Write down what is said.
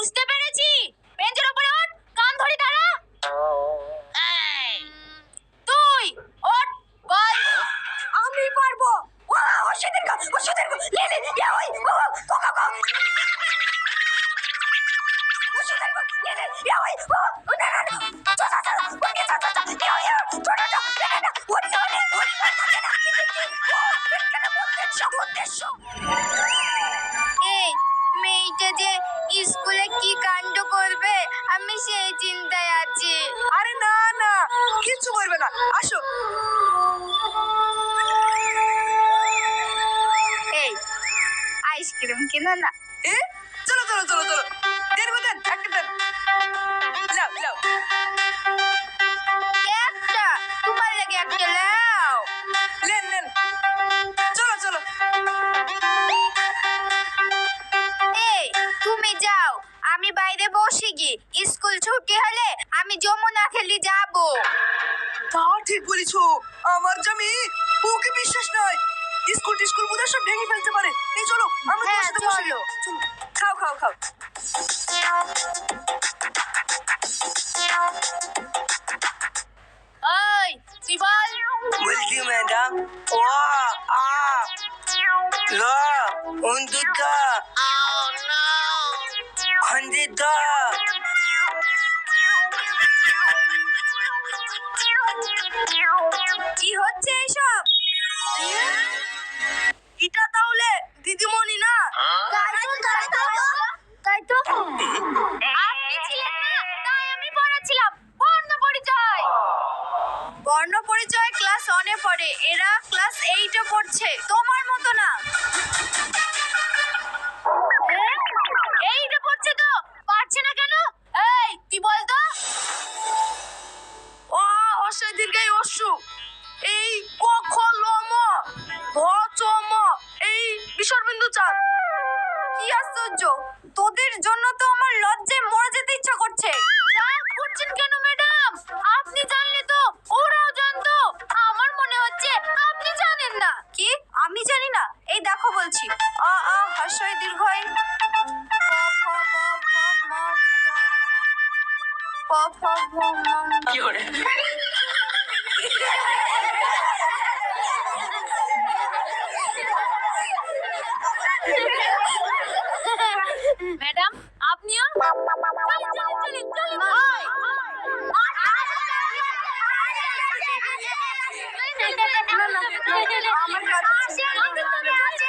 বুঝতে পেরেছি। বেঞ্চের উপরে ওঠ, কান ধরে দাঁড়া। তুই ওঠ, বল। আমি পারবো। এই মেয়েটা যে স্কুলে কি কাণ্ড করবে আমি সেই চিন্তায় আছি। আরে না না, কিচ্ছু করবে না, আসো। এই আইসক্রিম কিনো না। এ চলো চলো চলো চলো, দেন একটা দেন। লাও লাও। একটা তোমার লাগে একটা লাও। নেন নেন, চলো চলো। এই তুমি যাও, আমি বাইরে বসে গিয়ে স্কুল ছুটি হলে আমি যমুনা খেলি যাব। তা ঠিক বলেছো, আমার জামি ওকে বিশ্বাস নয়। স্কুল বুঝে সব ভেঙে ফেলতে পারে। এই চলো আমরা তোমার সাথে বসে যাই। চলো খাও খাও খাও। ওই তুই বল। বলছি ম্যাডাম, ও আ ল অন্দিত খন্দিত। কি হচ্ছে এইসব? এটা তাহলে দিদিমণি না? তাই তো আপনি ছিলেন না, তাই আমি পড়াচ্ছিলাম বর্ণ পরিচয়। বর্ণ পরিচয় ক্লাস 1 এ পড়ে, এরা ক্লাস 8 এ পড়ছে। তোমার মতো না। এইটা পড়ছে তো, পারছে না কেন? এই তুই বল তো। ও অসে দীর্ঘাই অসু, এই ক খ ল ম ভ চ ম, এই বিসর্বিন্দু চাঁদ। কি আশ্চর্য, তোদের জন্য তো আমার লজ্জায় মরে যেতে ইচ্ছা করছে। রাগ করছেন কেন ম্যাডাম? আপনি জানলে তো ওরাও জানতো। আমার মনে হচ্ছে আপনি জানেন না। কি আমি জানি না? এই দেখো বলছি, আ আ হর্ষই দীর্ঘই ক খ গ ঘ ম প ফ ভ ম। কি করে? ম্যাডাম আপনিও চলেন। আমার কাছে